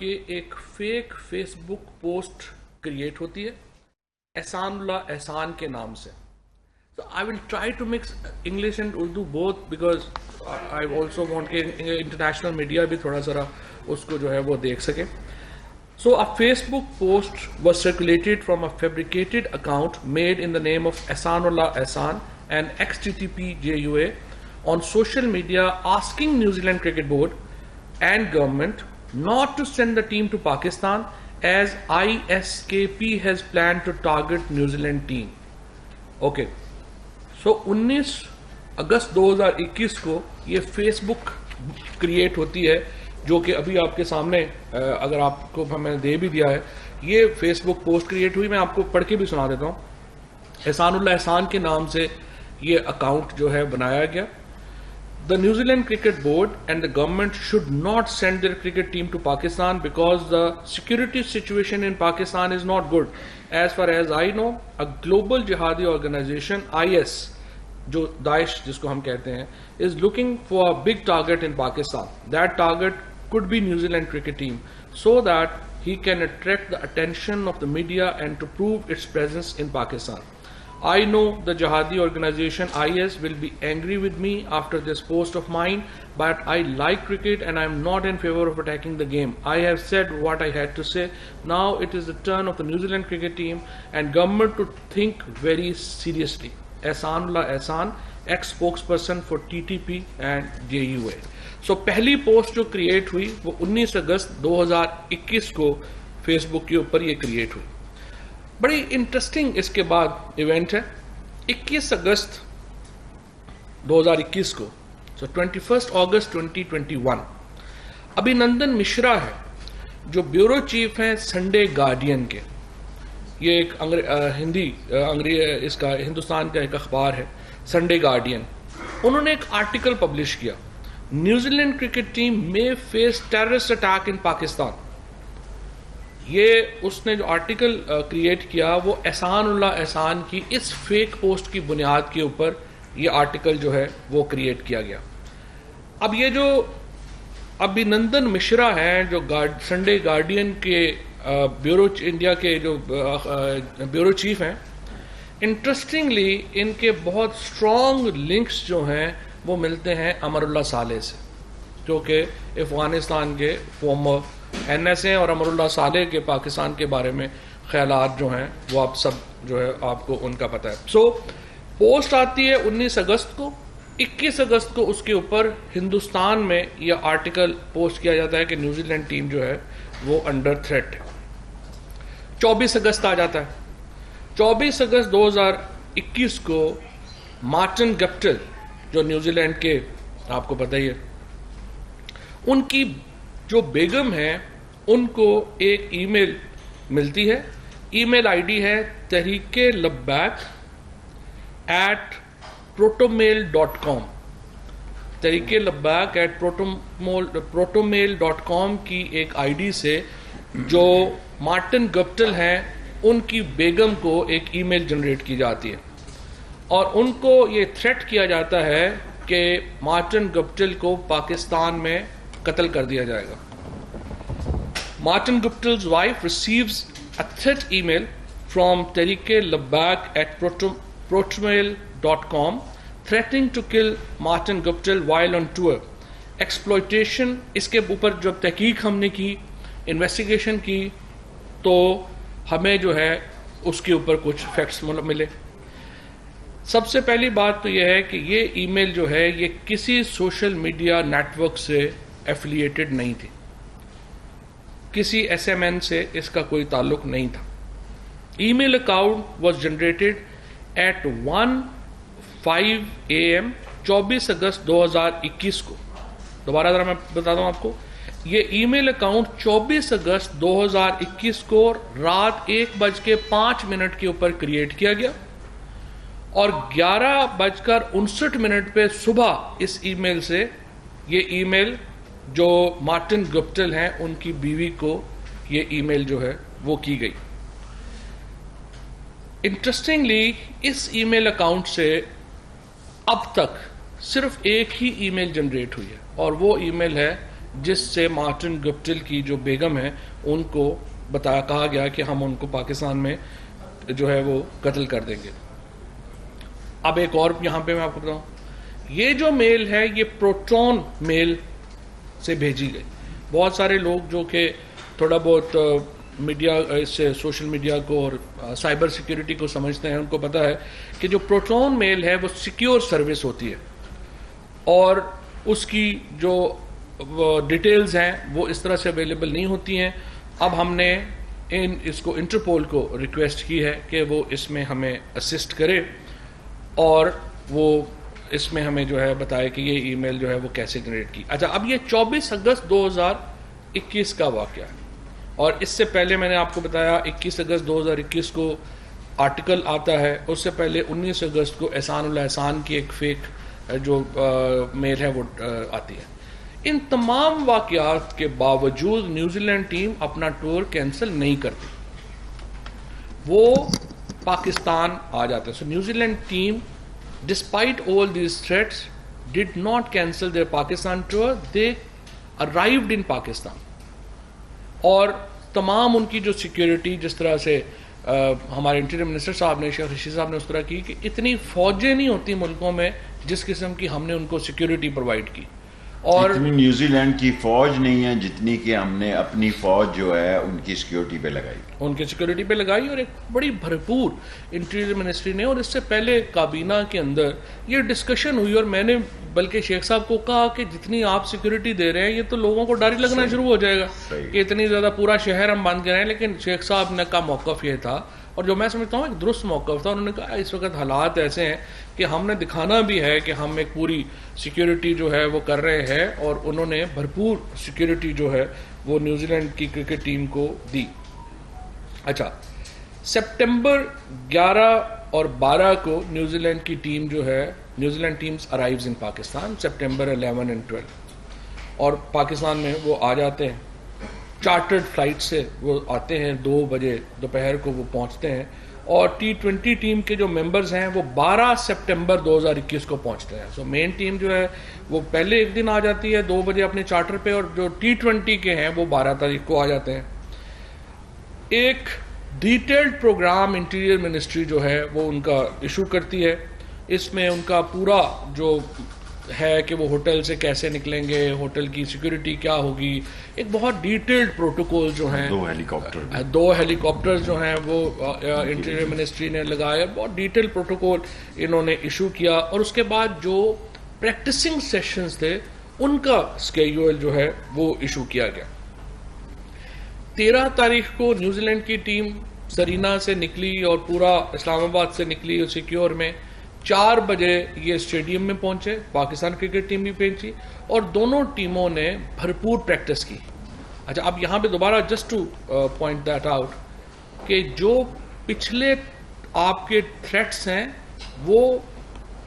کہ ایک fake face بک post create ہوتی ہے احسان اللہ احسان کے نام سے. So I will try to mix English and Urdu both because I also want کہ international media بھی تھوڑا ذرا اس کو جو ہے وہ دیکھ سکے. So a Facebook post was circulated from a fabricated account made in the name of Ehsanullah Ehsan and XTTP JUA on social media asking New Zealand Cricket Board and government not to send the team to Pakistan as ISKP has planned to target New Zealand team. Okay. So 19 اگست 2021 کو یہ face بک create ہوتی ہے جو کہ ابھی آپ کے سامنے اگر آپ کو میں نے دے بھی دیا ہے. یہ فیس بک پوسٹ کریٹ ہوئی, میں آپ کو پڑھ کے بھی سنا دیتا ہوں. احسان اللہ احسان کے نام سے یہ اکاؤنٹ جو ہے بنایا گیا. The New Zealand Cricket Board and the government should not send their cricket team to Pakistan because the security situation in Pakistan is not good. As far as I know, a global jihadi organization, IS, جو داعش جس کو ہم کہتے ہیں, is looking for a big target in Pakistan. That target could be New Zealand cricket team so that he can attract the attention of the media and to prove its presence in Pakistan. I know the jihadi organization IS will be angry with me after this post of mine, but I like cricket and I am not in favor of attacking the game. I have said what I had to say. Now it is the turn of the New Zealand cricket team and government to think very seriously. Ehsanullah Ehsan, ex-spokesperson for TTP and JUA. So پہلی post جو create ہوئی وہ 19 اگست 2021 کو face بک کے اوپر یہ create ہوئی. بڑی انٹرسٹنگ اس کے بعد ایونٹ ہے. 21 اگست 2021 کو, so 21 اگست 2021, ابھینندن مشرا ہے جو بیورو چیف ہیں سنڈے گارڈین کے. یہ ایک اس کا ہندوستان کا ایک اخبار ہے سنڈے گارڈین. انہوں نے ایک آرٹیکل پبلش کیا, نیوزی لینڈ کرکٹ ٹیم میں face terrorist attack in Pakistan. یہ اس نے جو آرٹیکل کریٹ کیا وہ احسان اللہ احسان کی اس فیک پوسٹ کی بنیاد کے اوپر یہ آرٹیکل جو ہے وہ کریٹ کیا گیا. اب یہ جو ابھینندن مشرا ہیں جو سنڈے گارڈین کے بیورو انڈیا کے جو بیورو چیف ہیں, انٹرسٹنگلی ان کے بہت اسٹرانگ لنکس جو ہیں وہ ملتے ہیں امر اللہ صالح سے, جو کہ افغانستان کے فارمر NS ہیں, اور امر اللہ صالح کے پاکستان کے بارے میں خیالات جو ہیں وہ آپ سب جو ہے آپ کو ان کا پتہ ہے. سو پوسٹ آتی ہے 19 اگست کو. 21 اگست کو اس کے اوپر ہندوستان میں یہ آرٹیکل پوسٹ کیا جاتا ہے کہ نیوزی لینڈ ٹیم جو ہے وہ انڈر تھریٹ ہے. 24 اگست آ جاتا ہے. 24 اگست 2021 کو مارٹن گپٹل جو نیوزی لینڈ کے آپ کو پتہ ہی ہے, ان کی جو بیگم ہے ان کو ایک ای میل ملتی ہے. ای میل آئی ڈی ہے تحریک لبیک @protomail.com. تحریک لبیک @protomail.com کی ایک آئی ڈی سے جو مارٹن گپٹل ہیں ان کی بیگم کو ایک ای میل جنریٹ کی جاتی ہے, اور ان کو یہ تھریٹ کیا جاتا ہے کہ مارٹن گپٹل کو پاکستان میں قتل کر دیا جائے گا. مارٹن گپٹل's wife receives a threat email from Tehreek Labbaik @protomail.com threatening to kill Martin Guptill while on tour. Exploitation, اس کے اوپر جب تحقیق ہم نے کی, انویسٹیگیشن کی, تو ہمیں جو ہے اس کے اوپر کچھ فیکٹس ملے. سب سے پہلی بات تو یہ ہے کہ یہ ای میل جو ہے یہ کسی سوشل میڈیا نیٹ ورک سے ایفیلیٹڈ نہیں تھی, کسی SMN سے اس کا کوئی تعلق نہیں تھا. Email account was generated at 1:05 AM 24 August 2021 کو. دوبارہ ذرا میں بتا دوں آپ کو, یہ ای میل اکاؤنٹ 24 اگست 2021 کو رات 1:05 کے اوپر کریٹ کیا گیا, اور 11:59 پہ صبح اس ای میل سے یہ ای میل جو مارٹن گپٹل ہیں ان کی بیوی کو یہ ای میل جو ہے وہ کی گئی. انٹرسٹنگلی اس ای میل اکاؤنٹ سے اب تک صرف ایک ہی ای میل جنریٹ ہوئی ہے, اور وہ ای میل ہے جس سے مارٹن گپٹل کی جو بیگم ہے ان کو کہا گیا کہ ہم ان کو پاکستان میں جو ہے وہ قتل کر دیں گے. اب ایک اور یہاں پہ میں آپ کو بتاؤں, یہ جو میل ہے یہ پروٹون میل سے بھیجی گئی. بہت سارے لوگ جو کہ تھوڑا بہت میڈیا سے سوشل میڈیا کو اور سائبر سیکیورٹی کو سمجھتے ہیں, ان کو پتہ ہے کہ جو پروٹون میل ہے وہ سیکیور سروس ہوتی ہے, اور اس کی جو ڈیٹیلز ہیں وہ اس طرح سے اویلیبل نہیں ہوتی ہیں. اب ہم نے اس کو انٹرپول کو ریکویسٹ کی ہے کہ وہ اس میں ہمیں اسسٹ کرے اور وہ اس میں ہمیں جو ہے بتائے کہ یہ ای میل جو ہے وہ کیسے جنریٹ کی. اچھا, اب یہ 24 اگست 2021 کا واقعہ ہے, اور اس سے پہلے میں نے آپ کو بتایا 21 اگست 2021 کو آرٹیکل آتا ہے, اس سے پہلے 19 اگست کو احسان اللہ احسان کی ایک فیک جو میل ہے وہ آتی ہے. ان تمام واقعات کے باوجود نیوزی لینڈ ٹیم اپنا ٹور کینسل نہیں کرتی, وہ پاکستان آ جاتے ہیں. So New Zealand team despite all these threats did not cancel their Pakistan tour, they arrived in Pakistan. اور تمام ان کی جو سیکیورٹی, جس طرح سے ہمارے انٹیریئر منسٹر صاحب نے, شیخ رشید صاحب نے اس طرح کی کہ اتنی فوجیں نہیں ہوتی ملکوں میں جس قسم کی ہم نے ان کو سیکیورٹی پرووائڈ کی. اور اتنی نیوزی لینڈ کی فوج نہیں ہے جتنی کہ ہم نے اپنی فوج جو ہے ان کی سیکیورٹی پہ لگائی, ان کی سیکیورٹی پہ لگائی, اور ایک بڑی بھرپور انٹیریئر منسٹری نے. اور اس سے پہلے کابینہ کے اندر یہ ڈسکشن ہوئی, اور میں نے بلکہ شیخ صاحب کو کہا کہ جتنی آپ سیکیورٹی دے رہے ہیں یہ تو لوگوں کو ڈر ہی لگنا شروع ہو جائے گا کہ اتنی زیادہ پورا شہر ہم بند کر رہے ہیں. لیکن شیخ صاحب نے کا موقف یہ تھا, اور جو میں سمجھتا ہوں ایک درست موقف تھا. انہوں نے کہا اس وقت حالات ایسے ہیں کہ ہم نے دکھانا بھی ہے کہ ہم ایک پوری سیکیورٹی جو ہے وہ کر رہے ہیں, اور انہوں نے بھرپور سیکیورٹی جو ہے وہ نیوزی لینڈ کی کرکٹ ٹیم کو دی. اچھا, سپٹمبر 11 اور 12 کو نیوزی لینڈ کی ٹیم جو ہے, New Zealand teams arrives in Pakistan, September 11 and 12, اور پاکستان میں وہ آ جاتے ہیں. چارٹرڈ فلائٹ سے وہ آتے ہیں, 2 بجے دوپہر کو وہ پہنچتے ہیں, اور T20 ٹیم کے جو ممبرز ہیں وہ 12 سپٹمبر 2021 کو پہنچتے ہیں. سو مین ٹیم جو ہے وہ پہلے ایک دن آ جاتی ہے 2 بجے اپنے چارٹر پہ, اور جو T20 کے ہیں وہ 12 تاریخ کو آ جاتے ہیں. ایک ڈیٹیلڈ پروگرام انٹیریئر منسٹری جو ہے وہ ان کا ایشو کرتی ہے. اس میں ان کا پورا جو ہے کہ وہ ہوٹل سے کیسے نکلیں گے, ہوٹل کی سیکیورٹی کیا ہوگی, ایک بہت ڈیٹیلڈ پروٹوکول جو ہیں, 2 ہیلی کاپٹر جو ہیں وہ انٹیریئر منسٹری نے لگائے, بہت ڈیٹیل پروٹوکول انہوں نے ایشو کیا. اور اس کے بعد جو پریکٹسنگ سیشنز تھے ان کا اسکیڈول جو ہے وہ ایشو کیا گیا. 13 تاریخ کو نیوزی لینڈ کی ٹیم سرینا سے نکلی اور پورا اسلام آباد سے نکلی, اور سیکیور میں 4 بجے یہ اسٹیڈیم میں پہنچے, پاکستان کرکٹ ٹیم بھی پہنچی, اور دونوں ٹیموں نے بھرپور پریکٹس کی. اچھا, اب یہاں پہ دوبارہ just to point that out کہ جو پچھلے آپ کے تھریٹس ہیں وہ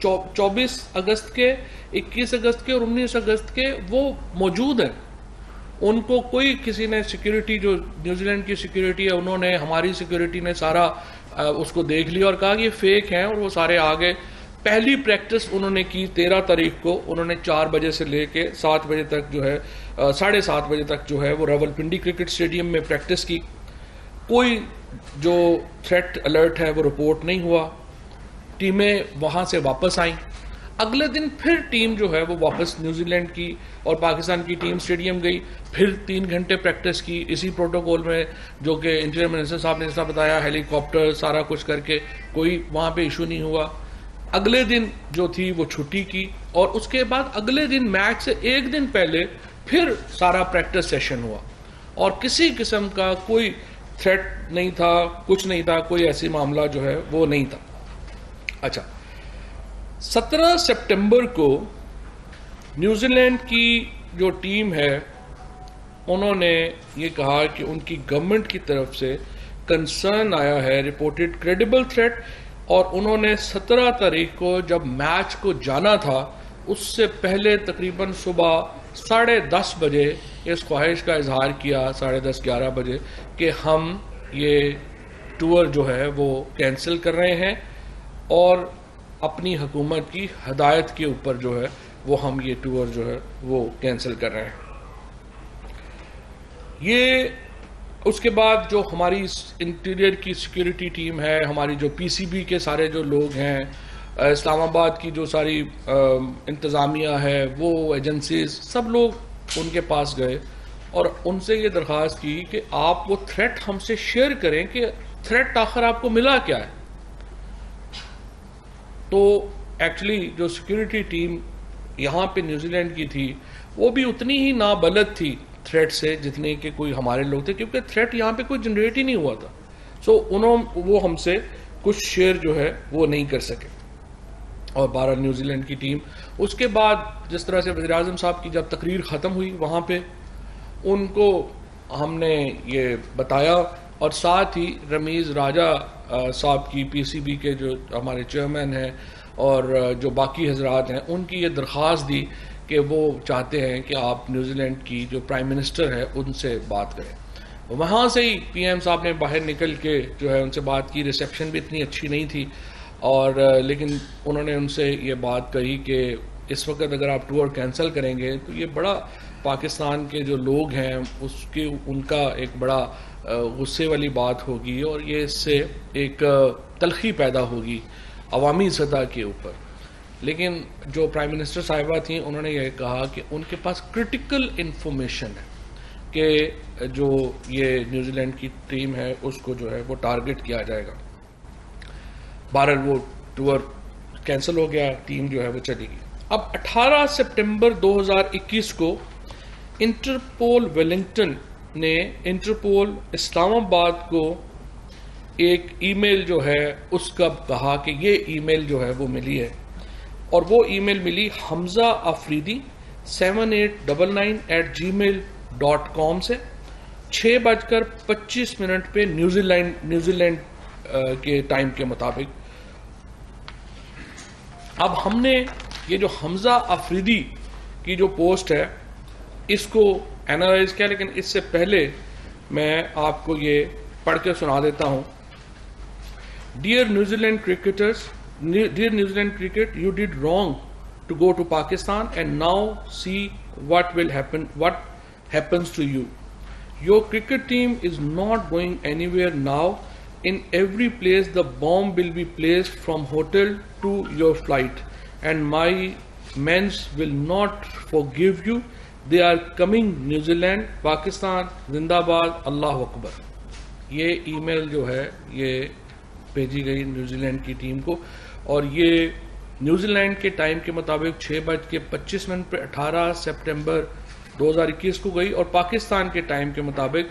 24 اگست کے, 21 اگست کے اور 19 اگست کے وہ موجود ہیں. ان کو کوئی کسی نے سیکیورٹی, جو نیوزی لینڈ کی سیکیورٹی ہے, انہوں نے, ہماری سیکیورٹی نے سارا اس کو دیکھ لیا اور کہا کہ یہ فیک ہیں, اور وہ سارے آگے. پہلی پریکٹس انہوں نے کی 13 تاریخ کو, انہوں نے 4 بجے سے لے کے 7 بجے تک جو ہے 7:30 بجے تک جو ہے وہ راولپنڈی کرکٹ اسٹیڈیم میں پریکٹس کی. کوئی جو تھریٹ الرٹ ہے وہ رپورٹ نہیں ہوا. ٹیمیں وہاں سے واپس آئیں. اگلے دن پھر ٹیم جو ہے وہ واپس نیوزی لینڈ کی اور پاکستان کی ٹیم اسٹیڈیم گئی, پھر 3 گھنٹے پریکٹس کی اسی پروٹوکول میں, جو کہ انٹیریئر منسٹر صاحب نے جیسا بتایا, ہیلی کاپٹر سارا کچھ کر کے, کوئی وہاں پہ ایشو نہیں ہوا. اگلے دن جو تھی وہ چھٹی کی, اور اس کے بعد اگلے دن میچ سے 1 دن پہلے پھر سارا پریکٹس سیشن ہوا, اور کسی قسم کا کوئی تھریٹ نہیں تھا, کچھ نہیں تھا, کوئی ایسی معاملہ جو ہے وہ نہیں تھا. اچھا, 17 سپٹمبر کو نیوزی لینڈ کی جو ٹیم ہے انہوں نے یہ کہا کہ ان کی گورنمنٹ کی طرف سے کنسرن آیا ہے, رپورٹڈ کریڈیبل تھریٹ, اور انہوں نے 17 تاریخ کو جب میچ کو جانا تھا اس سے پہلے تقریباً صبح 10:30 بجے اس خواہش کا اظہار کیا, 10:30-11 بجے, کہ ہم یہ ٹور جو ہے وہ کینسل کر رہے ہیں, اور اپنی حکومت کی ہدایت کے اوپر جو ہے وہ ہم یہ ٹور جو ہے وہ کینسل کر رہے ہیں. یہ اس کے بعد جو ہماری انٹیریئر کی سیکیورٹی ٹیم ہے, ہماری جو پی سی بی کے سارے جو لوگ ہیں, اسلام آباد کی جو ساری انتظامیہ ہے, وہ ایجنسیز, سب لوگ ان کے پاس گئے اور ان سے یہ درخواست کی کہ آپ وہ تھریٹ ہم سے شیئر کریں کہ تھریٹ آخر آپ کو ملا کیا ہے. تو ایکچولی جو سیکیورٹی ٹیم یہاں پہ نیوزی لینڈ کی تھی وہ بھی اتنی ہی نابلد تھی تھریٹ سے جتنے کہ کوئی ہمارے لوگ تھے, کیونکہ تھریٹ یہاں پہ کوئی جنریٹ ہی نہیں ہوا تھا. سو وہ ہم سے کچھ شیئر جو ہے وہ نہیں کر سکے. اور 12 نیوزی لینڈ کی ٹیم, اس کے بعد جس طرح سے وزیر اعظم صاحب کی جب تقریر ختم ہوئی وہاں پہ ان کو ہم نے یہ بتایا, اور ساتھ ہی رمیز راجہ صاحب کی پی سی بی کے جو ہمارے چیئرمین ہیں اور جو باقی حضرات ہیں ان کی یہ درخواست دی کہ وہ چاہتے ہیں کہ آپ نیوزی لینڈ کی جو پرائم منسٹر ہے ان سے بات کریں. وہاں سے ہی پی ایم صاحب نے باہر نکل کے جو ہے ان سے بات کی. ریسیپشن بھی اتنی اچھی نہیں تھی, اور لیکن انہوں نے ان سے یہ بات کہی کہ اس وقت اگر آپ ٹور کینسل کریں گے تو یہ بڑا پاکستان کے جو لوگ ہیں ان کا ایک بڑا غصے والی بات ہوگی, اور یہ اس سے ایک تلخی پیدا ہوگی عوامی سطح کے اوپر. لیکن جو پرائم منسٹر صاحبہ تھیں انہوں نے یہ کہا کہ ان کے پاس کرٹیکل انفارمیشن ہے کہ جو یہ نیوزی لینڈ کی ٹیم ہے اس کو جو ہے وہ ٹارگٹ کیا جائے گا. بہرحال وہ ٹور کینسل ہو گیا, ٹیم جو ہے وہ چلی گئی. اب 18 سپٹمبر 2021 کو انٹرپول ویلنگٹن نے انٹرپول اسلام آباد کو ایک ای میل جو ہے اس کا کہا کہ یہ ای میل جو ہے وہ ملی ہے, اور وہ ای میل ملی حمزہ آفریدی 7899@gmail.com سے 6:25 پہ نیوزی لینڈ کے ٹائم کے مطابق. اب ہم نے یہ جو حمزہ آفریدی کی جو پوسٹ ہے اس کو اینالائز کیا, لیکن اس سے پہلے میں آپ کو یہ پڑھ کے سنا دیتا ہوں. Dear New Zealand cricketers, Dear New Zealand cricket, you did wrong to go to Pakistan and now see what happens to you. Your cricket team is not going anywhere now. In every place the bomb will be placed from hotel to your flight, and my men will not forgive you. They are coming. New Zealand, Pakistan, Zindabad, Allahu Akbar. یہ ای میل جو ہے یہ بھیجی گئی New Zealand کی team کو, اور یہ نیوزی لینڈ کے ٹائم کے مطابق 6:25 پہ 18 سپٹمبر 2021 کو گئی, اور پاکستان کے ٹائم کے مطابق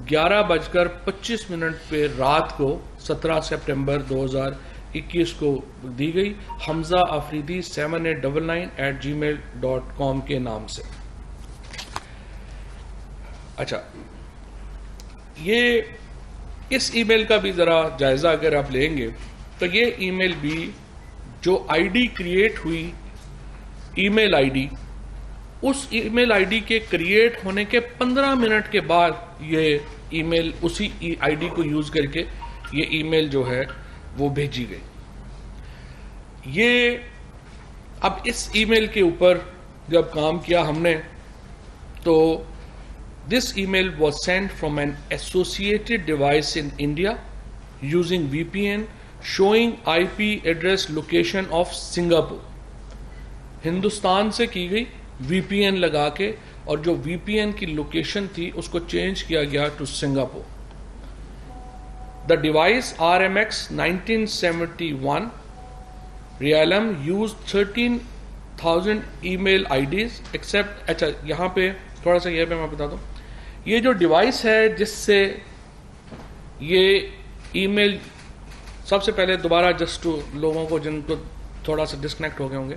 11:25 پہ رات کو 17 سپٹمبر 2021 کو دی گئی حمزہ آفریدی 7899@gmail.com کے نام سے. اچھا, یہ اس ای میل کا بھی ذرا جائزہ اگر آپ لیں گے تو یہ ای میل بھی جو آئی ڈی کریٹ ہوئی, ای میل آئی ڈی, اس ای میل آئی ڈی کے کریٹ ہونے کے 15 منٹ کے بعد یہ ای میل اسی آئی ڈی کو یوز کر کے یہ ای میل جو ہے وہ بھیجی گئی. یہ اب اس ای میل کے اوپر جب کام کیا ہم نے تو this email was sent from an associated device in India using VPN showing IP address location of Singapore. Hindustan سے کی گئی وی پی این لگا کے, اور جو وی پی این کی لوکیشن تھی اس کو چینج کیا گیا to Singapore. The device RMX 1971 Realm used 13,000 email IDs except, اچھا یہاں پہ تھوڑا سا یہ میں بتا دوں, یہ جو ڈیوائس ہے جس سے یہ ای میل, سب سے پہلے دوبارہ جسٹ لوگوں کو جن کو تھوڑا سا ڈسکنیکٹ ہو گئے ہوں گے,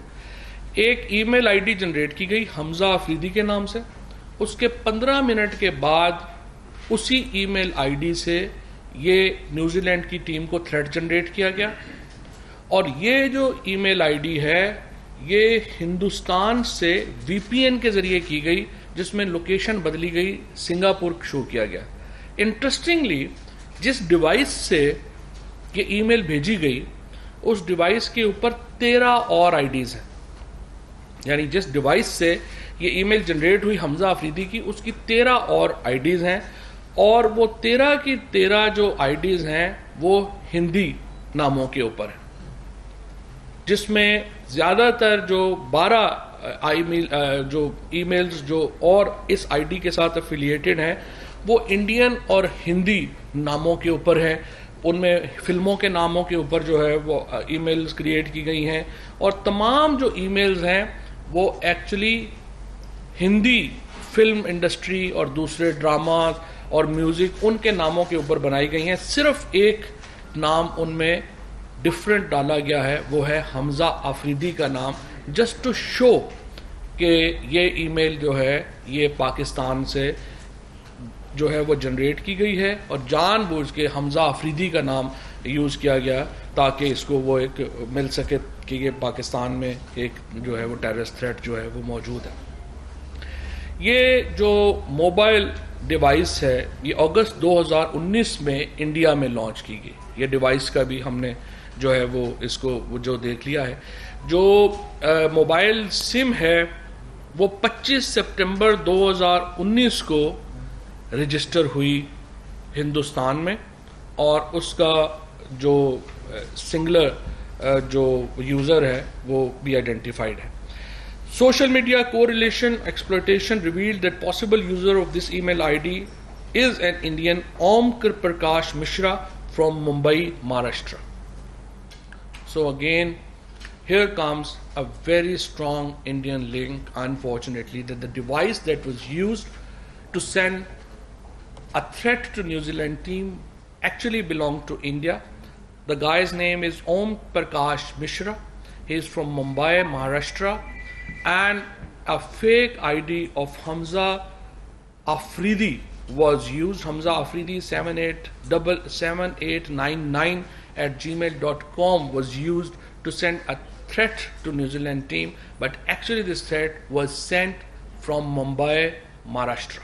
ایک ای میل آئی ڈی جنریٹ کی گئی حمزہ آفریدی کے نام سے, اس کے 15 منٹ کے بعد اسی ای میل آئی ڈی سے یہ نیوزی لینڈ کی ٹیم کو تھریٹ جنریٹ کیا گیا, اور یہ جو ای میل آئی ڈی ہے یہ ہندوستان سے وی پی این کے ذریعے کی گئی جس میں لوکیشن بدلی گئی, سنگاپور شو کیا گیا. انٹرسٹنگلی جس ڈیوائس سے یہ ای میل بھیجی گئی اس ڈیوائس کے اوپر 13 اور آئی ڈیز ہیں, یعنی جس ڈیوائس سے یہ ای میل جنریٹ ہوئی حمزہ آفریدی کی, اس کی 13 اور آئی ڈیز ہیں, اور وہ 13 کی 13 جو آئی ڈیز ہیں وہ ہندی ناموں کے اوپر ہیں, جس میں زیادہ تر جو 12 جو ای میلز جو اور اس آئی ڈی کے ساتھ افیلیٹڈ ہیں وہ انڈین اور ہندی ناموں کے اوپر ہیں. ان میں فلموں کے ناموں کے اوپر جو ہے وہ ای میلز کریٹ کی گئی ہیں, اور تمام جو ای میلز ہیں وہ ایکچولی ہندی فلم انڈسٹری اور دوسرے ڈراماز اور میوزک ان کے ناموں کے اوپر بنائی گئی ہیں. صرف ایک نام ان میں ڈفرینٹ ڈالا گیا ہے, وہ ہے حمزہ آفریدی کا نام, جسٹ ٹو شو کہ یہ ای میل جو ہے یہ پاکستان سے جو ہے وہ جنریٹ کی گئی ہے, اور جان بوجھ کے حمزہ آفریدی کا نام یوز کیا گیا تاکہ اس کو وہ ایک مل سکے کہ یہ پاکستان میں ایک جو ہے وہ ٹیررسٹ تھریٹ جو ہے وہ موجود ہے. یہ جو موبائل ڈیوائس ہے یہ اگست 2019 میں انڈیا میں لانچ کی گئی. یہ ڈیوائس کا بھی ہم نے جو ہے وہ اس کو جو دیکھ لیا ہے. جو موبائل سم ہے وہ 25 سپٹمبر 2019 کو رجسٹر ہوئی ہندوستان میں, اور اس کا جو سنگلر جو یوزر ہے وہ بھی آئیڈینٹیفائڈ ہے. Social media correlation exploitation revealed that possible user of this email ID is an Indian Om Prakash Mishra from Mumbai, Maharashtra. So again, here comes a very strong Indian link, unfortunately, that the device that was used to send a threat to New Zealand team actually belonged to India. The guy's name is Om Prakash Mishra. He is from Mumbai, Maharashtra. And a fake ID of Hamza Afridi was used. Hamza Afridi 7899 at gmail.com was used to send a threat to New Zealand team, but actually this threat was sent from Mumbai, Maharashtra.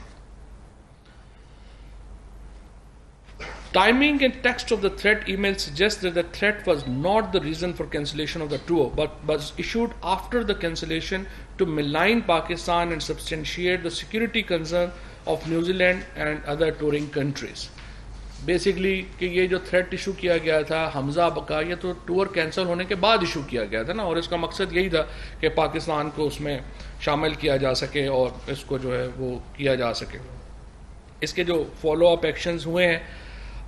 Timing and text of the threat email suggests that the threat was not the reason for cancellation of the tour, but was issued after the cancellation to malign Pakistan and substantiate the security concern of New Zealand and other touring countries. Basically کہ یہ جو threat issue کیا گیا تھا حمزہ کا, یہ تو tour cancel ہونے کے بعد ایشو کیا گیا تھا نا, اور اس کا مقصد یہی تھا کہ پاکستان کو اس میں شامل کیا جا سکے اور اس کو جو ہے وہ کیا جا سکے. اس کے جو فالو اپ ایکشنز ہوئے ہیں,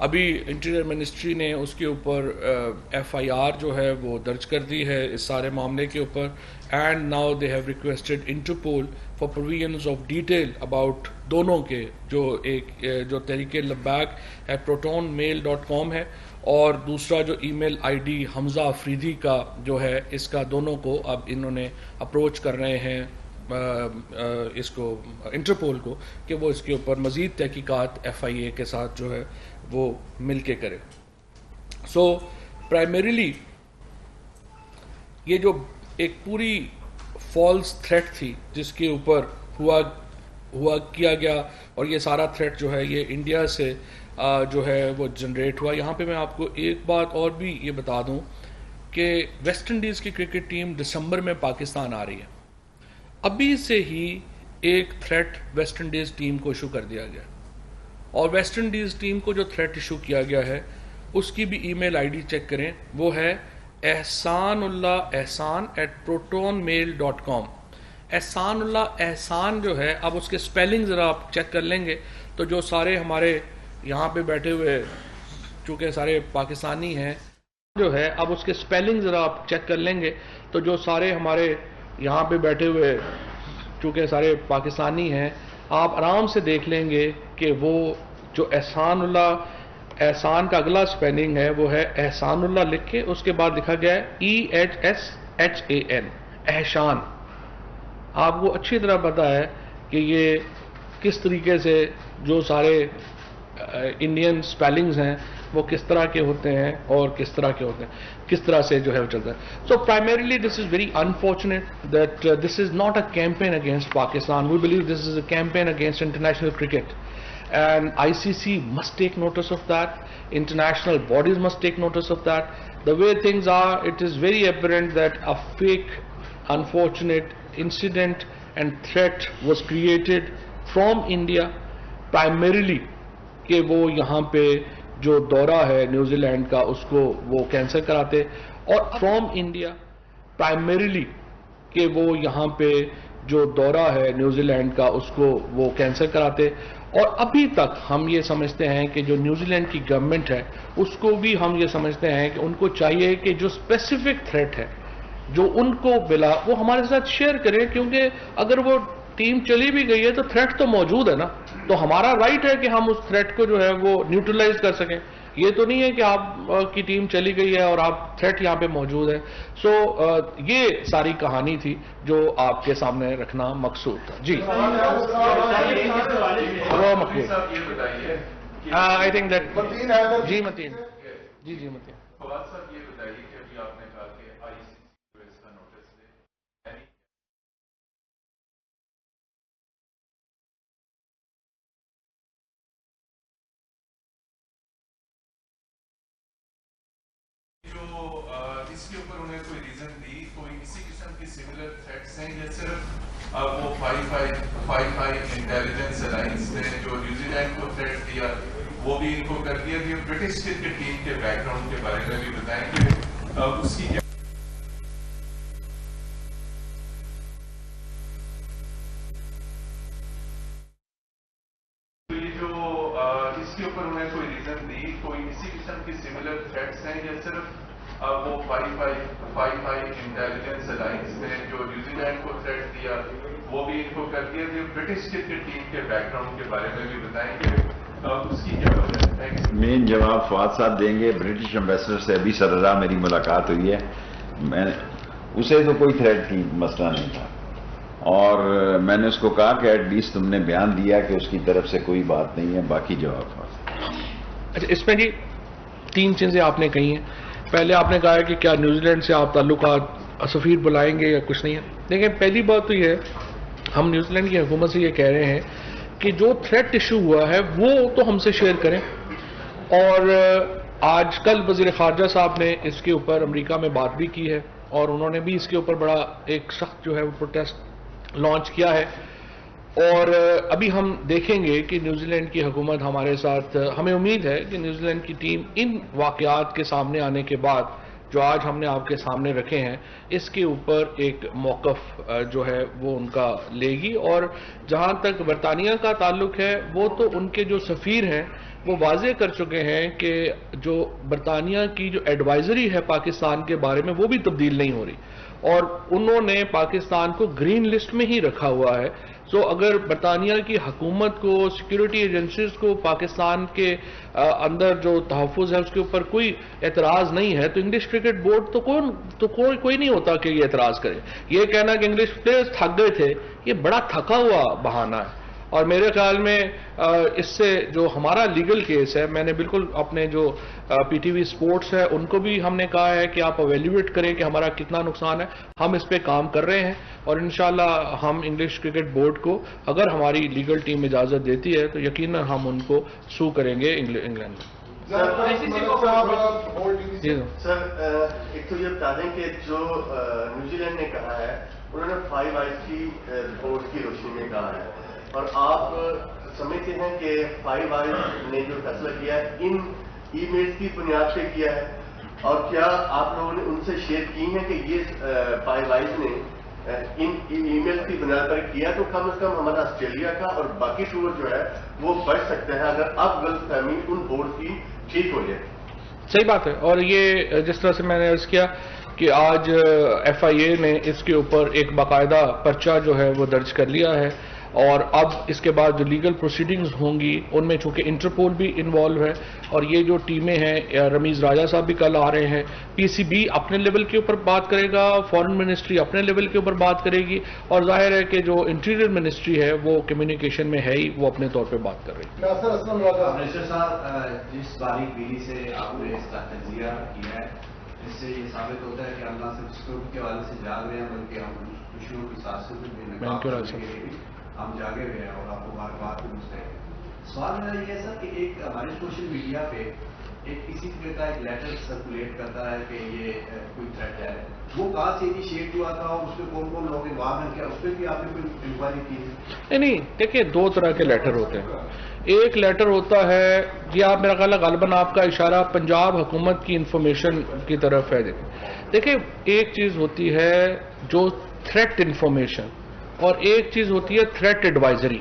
ابھی انٹیریئر منسٹری نے اس کے اوپر ایف آئی آر جو ہے وہ درج کر دی ہے اس سارے معاملے کے اوپر, and now they have requested Interpol for provisions of detail about دونوں کے, جو ایک جو تحریک لبیک ہے protonmail.com ہے, اور دوسرا جو ای میل آئی ڈی حمزہ آفریدی کا جو ہے, اس کا دونوں کو اب انہوں نے اپروچ کر رہے ہیں اس کو انٹرپول کو کہ وہ اس کے اوپر مزید تحقیقات ایف آئی اے کے ساتھ جو ہے وہ مل کے کرے. سو پرائمریلی یہ جو ایک پوری فالس تھریٹ تھی جس کے اوپر ہوا کیا گیا, اور یہ سارا تھریٹ جو ہے یہ انڈیا سے جو ہے وہ جنریٹ ہوا. یہاں پہ میں آپ کو ایک بات اور بھی یہ بتا دوں کہ ویسٹ انڈیز کی کرکٹ ٹیم دسمبر میں پاکستان آ رہی ہے. ابھی سے ہی ایک تھریٹ ویسٹ انڈیز ٹیم کو ایشو کر دیا گیا, اور ویسٹ انڈیز ٹیم کو جو تھریٹ ایشو کیا گیا ہے اس کی بھی ای میل آئی ڈی چیک کریں, وہ ہے احسان اللہ احسان @protonmail.com. احسان اللہ احسان جو ہے, اب اس کے سپیلنگ ذرا آپ چیک کر لیں گے تو جو سارے ہمارے یہاں پہ بیٹھے ہوئے چونکہ سارے پاکستانی ہیں جو ہے, اب اس کے سپیلنگ ذرا آپ چیک کر لیں گے تو جو سارے ہمارے یہاں پہ بیٹھے ہوئے چونکہ سارے پاکستانی ہیں, آپ آرام سے دیکھ لیں گے کہ وہ جو احسان اللہ احسان کا اگلا سپیلنگ ہے وہ ہے احسان اللہ لکھ کے اس کے بعد لکھا گیا ہے EHSHAN, احشان. آپ کو اچھی طرح پتا ہے کہ یہ کس طریقے سے جو سارے انڈین سپیلنگز ہیں وہ کس طرح کے ہوتے ہیں اور کس طرح کے ہوتے ہیں, کس طرح سے جو ہے وہ چلتا ہے. So primarily this is very unfortunate that this is not a campaign against Pakistan. We believe this is a campaign against international cricket, and ICC must take notice of that, international bodies must take notice of that. The way things are, it is very apparent that a fake, unfortunate incident and threat was created from India primarily کہ وہ یہاں پہ جو دورہ ہے New Zealand کا اس کو وہ کینسل کراتے, اور فرام انڈیا پرائمریلی کہ وہ یہاں پہ جو دورہ ہے نیوزی لینڈ کا اس کو وہ کینسل کراتے. اور ابھی تک ہم یہ سمجھتے ہیں کہ جو نیوزی لینڈ کی گورنمنٹ ہے اس کو بھی ہم یہ سمجھتے ہیں کہ ان کو چاہیے کہ جو اسپیسیفک تھریٹ ہے جو ان کو ملا وہ ہمارے ساتھ شیئر کریں, کیونکہ اگر وہ ٹیم چلی بھی گئی ہے تو تھریٹ تو موجود ہے نا, تو ہمارا رائٹ ہے کہ ہم اس تھریٹ کو جو ہے وہ نیوٹرلائز کر سکیں. یہ تو نہیں ہے کہ آپ کی ٹیم چلی گئی ہے اور آپ تھریٹ یہاں پہ موجود ہے. سو یہ ساری کہانی تھی جو آپ کے سامنے رکھنا مقصود تھا. جی آئی تھنک دیٹ جی متین جی متین فواد صاحب یہ بتائیے کہ ابھی آپ نے کہا کہ آئی سی سی اس کا نوٹس دے, جو اس کے اوپر انہیں کوئی ریزن دی, کوئی اسی قسم کی سملر تھریٹس ہیں یا صرف وہ فائی انٹیلیجنس الائنس نے جو نیوزی لینڈ کو تھریٹ دیا وہ بھی ان کو کر دیا؟ کہ برٹش کرکٹ ٹیم کے بیک گراؤنڈ کے بارے میں بھی بتائیں کہ اس کی اس کے اوپر انہیں کوئی ریزن دی, کوئی اسی قسم کی سملر تھریٹس ہیں یا صرف وہ فائی انٹیلیجنس الائنس نے جو نیوزی لینڈ کو تھریٹ دیا وہ بھی ان کو کر دیا؟ کہ برٹش کرکٹ ٹیم کے بیک گراؤنڈ کے بارے میں بھی بتائیں کہ اس کی کیا وجہ ہے؟ مین جواب فواد صاحب دیں گے. برٹش ایمبیسڈر سے ابھی سرراہ میری ملاقات ہوئی ہے, اسے تو کوئی تھریٹ کی مسئلہ نہیں تھا, اور میں نے اس کو کہا کہ ایٹ لیسٹ تم نے بیان دیا کہ اس کی طرف سے کوئی بات نہیں ہے, باقی جواب فواد. اچھا, اس میں جی تین چیزیں آپ نے کہی ہیں. پہلے آپ نے کہا ہے کہ کیا نیوزی لینڈ سے آپ تعلقات سفیر بلائیں گے یا کچھ نہیں ہے. دیکھیں, پہلی بات تو یہ ہے ہم نیوزی لینڈ کی حکومت سے یہ کہہ رہے ہیں کہ جو تھریٹ ایشو ہوا ہے وہ تو ہم سے شیئر کریں, اور آج کل وزیر خارجہ صاحب نے اس کے اوپر امریکہ میں بات بھی کی ہے اور انہوں نے بھی اس کے اوپر بڑا ایک سخت جو ہے وہ پروٹیسٹ لانچ کیا ہے. اور ابھی ہم دیکھیں گے کہ نیوزی لینڈ کی حکومت ہمارے ساتھ, ہمیں امید ہے کہ نیوزی لینڈ کی ٹیم ان واقعات کے سامنے آنے کے بعد جو آج ہم نے آپ کے سامنے رکھے ہیں اس کے اوپر ایک موقف جو ہے وہ ان کا لے گی. اور جہاں تک برطانیہ کا تعلق ہے وہ تو ان کے جو سفیر ہیں وہ واضح کر چکے ہیں کہ جو برطانیہ کی جو ایڈوائزری ہے پاکستان کے بارے میں وہ بھی تبدیل نہیں ہو رہی, اور انہوں نے پاکستان کو گرین لسٹ میں ہی رکھا ہوا ہے. سو اگر برطانیہ کی حکومت کو, سیکیورٹی ایجنسیز کو پاکستان کے اندر جو تحفظ ہے اس کے اوپر کوئی اعتراض نہیں ہے تو انگلش کرکٹ بورڈ تو کوئی نہیں ہوتا کہ یہ اعتراض کرے. یہ کہنا کہ انگلش پلیئرز تھک گئے تھے یہ بڑا تھکا ہوا بہانہ ہے, اور میرے خیال میں اس سے جو ہمارا لیگل کیس ہے, میں نے بالکل اپنے جو پی ٹی وی سپورٹس ہے ان کو بھی ہم نے کہا ہے کہ آپ ایویلیویٹ کریں کہ ہمارا کتنا نقصان ہے. ہم اس پہ کام کر رہے ہیں اور انشاءاللہ ہم انگلش کرکٹ بورڈ کو اگر ہماری لیگل ٹیم اجازت دیتی ہے تو یقیناً ہم ان کو سو کریں گے انگلینڈ میں. سر ایک تو یہ بتا دیں کہ جو نیوزی لینڈ نے کہا ہے انہوں نے 5 آئیز کی رپورٹ کی روشنی میں کہا ہے, اور آپ سمجھتے ہیں کہ 5 آئیز نے جو فیصلہ کیا ہے ان ای میلز کی بنیاد پہ کیا ہے, اور کیا آپ لوگوں نے ان سے شیئر کی ہیں کہ یہ 5 آئیز نے ان ای میلز کی بنیاد پر کیا تو کم از کم ہمارا آسٹریلیا کا اور باقی ٹور جو ہے وہ بچ سکتے ہیں اگر اب غلط فہمی ان بورڈ کی ٹھیک ہو جائے. صحیح بات ہے, اور یہ جس طرح سے میں نے عرض کیا کہ آج ایف آئی اے نے اس کے اوپر ایک باقاعدہ پرچہ جو ہے وہ درج کر لیا ہے, اور اب اس کے بعد جو لیگل پروسیڈنگز ہوں گی ان میں چونکہ انٹرپول بھی انوالو ہے, اور یہ جو ٹیمیں ہیں رمیز راجہ صاحب بھی کل آ رہے ہیں, پی سی بی اپنے لیول کے اوپر بات کرے گا, فارن منسٹری اپنے لیول کے اوپر بات کرے گی, اور ظاہر ہے کہ جو انٹیریئر منسٹری ہے وہ کمیونیکیشن میں ہے ہی, وہ اپنے طور پہ بات کر رہی ہے. منسٹر صاحب جس باریک بینی سے آپ نے اس کا تجزیہ کیا ہے اس سے یہ ثابت ہوتا ہے کہ اللہ صرف سکیورٹی کے حوالے سے جاگ رہے ہیں بلکہ ہم خوشیوں کے ساتھ سے ہم جاگے ہوئے ہیں, اور آپ کو بار بار پوچھتے ہیں. سوال میرا یہ ہے سر کہ ایک ہمارے سوشل میڈیا پہ ایک اسی طرح کا ایک لیٹر سرکولیٹ کرتا ہے کہ یہ کوئی تھریٹ ہے، وہ کہاں سے انیشیٹ ہوا تھا اور اس میں کون کون لوگ انوالو ہیں، کیا اس پہ بھی آپ نے کوئی انکوائری کی ہے؟ نہیں دیکھیے، دو طرح کے لیٹر ہوتے ہیں. ایک لیٹر ہوتا ہے، یہ آپ میرا خیال ہے غالباً آپ کا اشارہ پنجاب حکومت کی انفارمیشن کی طرف ہے. دیکھیں ایک چیز ہوتی ہے جو تھریٹ انفارمیشن، اور ایک چیز ہوتی ہے تھریٹ ایڈوائزری.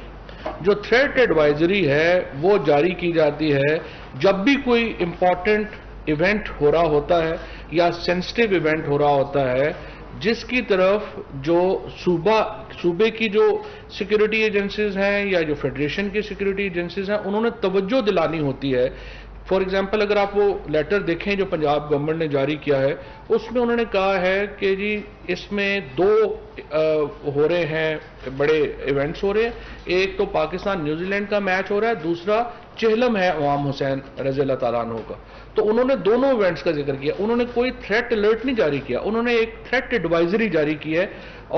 جو تھریٹ ایڈوائزری ہے وہ جاری کی جاتی ہے جب بھی کوئی امپورٹنٹ ایونٹ ہو رہا ہوتا ہے یا سینسٹیو ایونٹ ہو رہا ہوتا ہے، جس کی طرف جو صوبے کی جو سیکیورٹی ایجنسیز ہیں یا جو فیڈریشن کی سیکیورٹی ایجنسیز ہیں انہوں نے توجہ دلانی ہوتی ہے. فار ایگزامپل اگر آپ وہ لیٹر دیکھیں جو پنجاب گورنمنٹ نے جاری کیا ہے، اس میں انہوں نے کہا ہے کہ جی اس میں دو ہو رہے ہیں، بڑے ایونٹس ہو رہے ہیں. ایک تو پاکستان نیوزی لینڈ کا میچ ہو رہا ہے، دوسرا چہلم ہے امام حسین رضی اللہ تعالیٰ عنہ کا. تو انہوں نے دونوں ایونٹس کا ذکر کیا. انہوں نے کوئی تھریٹ الرٹ نہیں جاری کیا، انہوں نے ایک تھریٹ ایڈوائزری جاری کی ہے،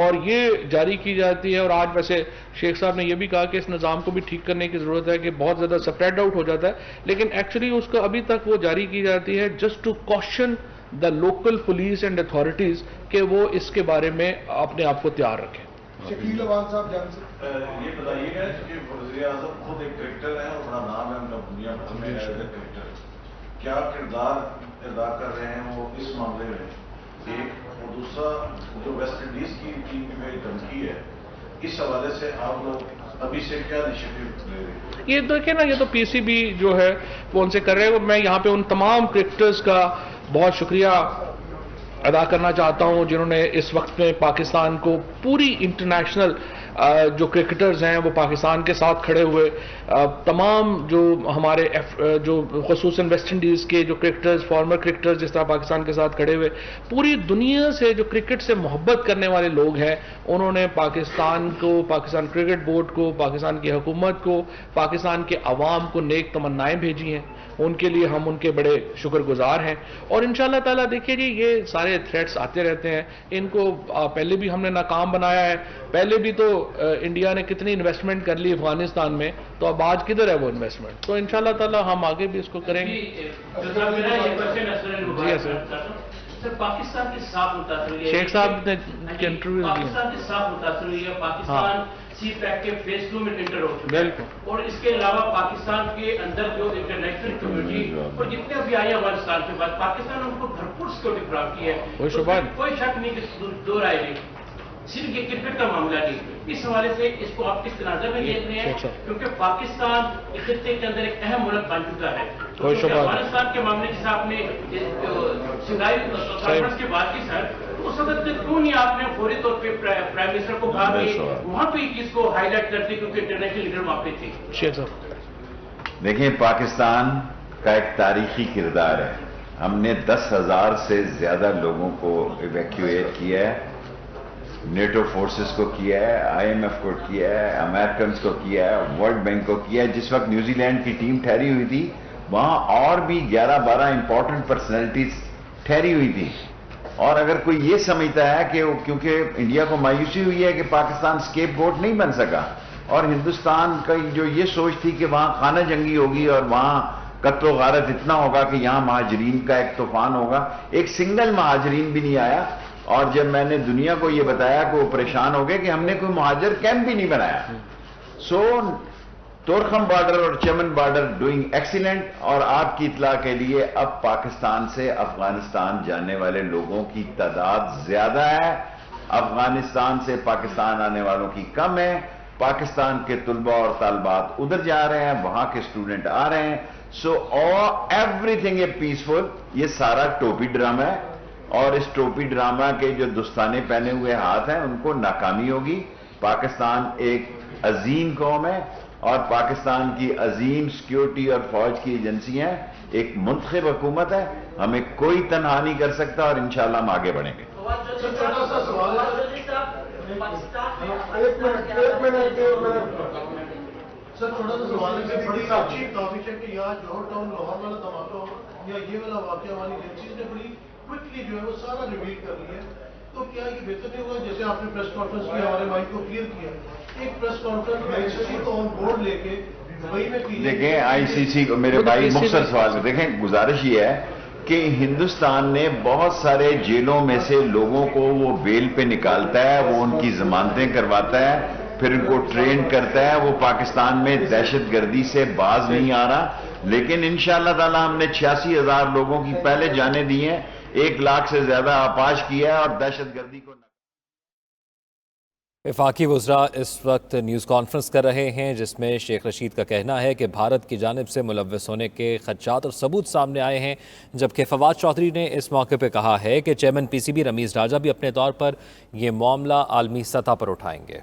اور یہ جاری کی جاتی ہے. اور آج ویسے شیخ صاحب نے یہ بھی کہا کہ اس نظام کو بھی ٹھیک کرنے کی ضرورت ہے کہ بہت زیادہ سپریڈ آؤٹ ہو جاتا ہے، لیکن ایکچولی اس کا ابھی تک وہ جاری کی جاتی ہے just to question the local police and authorities کہ وہ اس کے بارے میں اپنے آپ کو تیار رکھیں. شکیل امان صاحب جان سے یہ بتائیے گا کہ وزیر اعظم خود ایک کرکٹر ہے اور بڑا نام ہے ان کا دنیا بھر میں کرکٹر، کیا کردار ادا کر رہے ہیں وہ اس معاملے میں؟ ایک، اور دوسرا جو ویسٹ انڈیز کی ٹیم میں دھمکی ہے، اس حوالے سے آپ لوگ ابھی سے کیا انیشیٹو لے رہے ہیں؟ یہ دیکھیں نا، یہ تو پی سی بی جو ہے وہ ان سے کر رہے ہیں. میں یہاں پہ ان تمام کرکٹرز کا بہت شکریہ ادا کرنا چاہتا ہوں جنہوں نے اس وقت میں پاکستان کو پوری انٹرنیشنل جو کرکٹرز ہیں وہ پاکستان کے ساتھ کھڑے ہوئے. تمام جو ہمارے جو خصوصاً ویسٹ انڈیز کے جو کرکٹرز، فارمر کرکٹرز جس طرح پاکستان کے ساتھ کھڑے ہوئے، پوری دنیا سے جو کرکٹ سے محبت کرنے والے لوگ ہیں، انہوں نے پاکستان کو، پاکستان کرکٹ بورڈ کو، پاکستان کی حکومت کو، پاکستان کے عوام کو نیک تمنائیں بھیجی ہیں. ان کے لیے ہم ان کے بڑے شکر گزار ہیں. اور انشاءاللہ تعالیٰ دیکھیے جی یہ سارے تھریٹس آتے رہتے ہیں. ان کو پہلے بھی ہم نے ناکام بنایا ہے. پہلے بھی تو انڈیا نے کتنی انویسٹمنٹ کر لی افغانستان میں، تو اب آج کدھر ہے وہ انویسٹمنٹ؟ تو انشاءاللہ تعالیٰ ہم آگے بھی اس کو کریں گے. جی سر، پاکستان کے ساتھ متاثر ہوئی ہے، شیخ صاحب نے انٹرویو دیا. پاکستان کے ساتھ متاثر ہوئی ہے، پاکستان سی پیک کے فیس 2 میں انٹر ہو چکا ہے. بالکل. اور اس کے علاوہ پاکستان کے اندر جو انٹرنیشنل کمیونٹی اور جتنے بھی آئے افغانستان کے بعد، پاکستان نے ان کو بھرپور سیکورٹی فراہم کی ہے. کوئی شبہ نہیں، کوئی شک نہیں کہ دو رائے نہیں، صرف یہ کرکٹ کا معاملہ نہیں. اس حوالے سے اس کو آپ کس تناظر میں دیکھ رہے ہیں؟ کیونکہ پاکستان اس خطے کے اندر ایک اہم ملک بن چکا ہے. افغانستان کے معاملے جیسے آپ نے سنگائی کانفرنس کی بات کی سر، اس وقت کیوں نہیں آپ نے فوری طور پہ پرائم منسٹر کو کہا کہ وہاں پہ اس کو ہائی لائٹ کرتے کیونکہ انٹرنیشنل لیڈر وہاں پہ تھے؟ شیخ صاحب دیکھیں، پاکستان کا ایک تاریخی کردار ہے. ہم نے 10,000 سے زیادہ لوگوں کو ایویکیویٹ کیا ہے. نیٹو فورسز کو کیا ہے، آئی ایم ایف کو کیا ہے، امریکنز کو کیا ہے، ورلڈ بینک کو کیا ہے. جس وقت نیوزی لینڈ کی ٹیم ٹھہری ہوئی تھی وہاں اور بھی 11-12 امپورٹنٹ پرسنالٹیز ٹھہری ہوئی تھی. اور اگر کوئی یہ سمجھتا ہے کہ کیونکہ انڈیا کو مایوسی ہوئی ہے کہ پاکستان اسکیپ گوٹ نہیں بن سکا، اور ہندوستان کا جو یہ سوچ تھی کہ وہاں خانہ جنگی ہوگی اور وہاں قتل و غارت اتنا ہوگا کہ یہاں مہاجرین کا ایک طوفان ہوگا، ایک سنگل مہاجرین بھی نہیں آیا. اور جب میں نے دنیا کو یہ بتایا کہ وہ پریشان ہو گئے کہ ہم نے کوئی مہاجر کیمپ بھی نہیں بنایا. سو تورخم بارڈر اور چمن بارڈر ڈوئنگ ایکسیلنٹ. اور آپ کی اطلاع کے لیے اب پاکستان سے افغانستان جانے والے لوگوں کی تعداد زیادہ ہے، افغانستان سے پاکستان آنے والوں کی کم ہے. پاکستان کے طلباء اور طالبات ادھر جا رہے ہیں، وہاں کے اسٹوڈنٹ آ رہے ہیں. So every thing a peaceful. یہ سارا ٹوپی ڈرامہ ہے، اور اس ٹوپی ڈرامہ کے جو دستانے پہنے ہوئے ہاتھ ہیں ان کو ناکامی ہوگی. پاکستان ایک عظیم قوم ہے، اور پاکستان کی عظیم سیکیورٹی اور فوج کی ایجنسیاں ہیں. ایک منتخب حکومت ہے، ہمیں کوئی تنہا نہیں کر سکتا، اور انشاءاللہ ہم آگے بڑھیں گے. چھوٹا سا سوال ہے سر، چھوٹا سا سوال ہے کہ بڑی اچھی ٹاپک ہے کہ یہاں جوہر ٹاؤن لاہور والا دھماکہ یا یہ والا واقعہ والی ایجنسیز نے بڑی کوئکلی جو ہے وہ سارا ریویل کر لیا ہے. تو کیا یہ بہتر نہیں ہوگا جیسے آپ نے پریس کانفرنس کی ہمارے مائنڈ کو کلیئر کیا، ایک پریس کانفرنس میں آن بورڈ لے کے دیکھیں ICC کو میرے بھائی مختصر سوال دیکھیں گزارش یہ ہے کہ ہندوستان نے بہت سارے جیلوں میں سے لوگوں کو وہ بیل پہ نکالتا ہے, وہ ان کی ضمانتیں کرواتا ہے, پھر ان کو ٹرین کرتا ہے. وہ پاکستان میں دہشت گردی سے باز نہیں آ رہا, لیکن انشاءاللہ تعالی ہم نے 86,000 لوگوں کی پہلے جانیں دی ہیں, 1 لاکھ سے زیادہ آپاش کیا ہے اور دہشت گردی کو. وفاقی وزراء اس وقت نیوز کانفرنس کر رہے ہیں جس میں شیخ رشید کا کہنا ہے کہ بھارت کی جانب سے ملوث ہونے کے خدشات اور ثبوت سامنے آئے ہیں, جبکہ فواد چودھری نے اس موقع پہ کہا ہے کہ چیئرمین PCB رمیز راجہ بھی اپنے طور پر یہ معاملہ عالمی سطح پر اٹھائیں گے.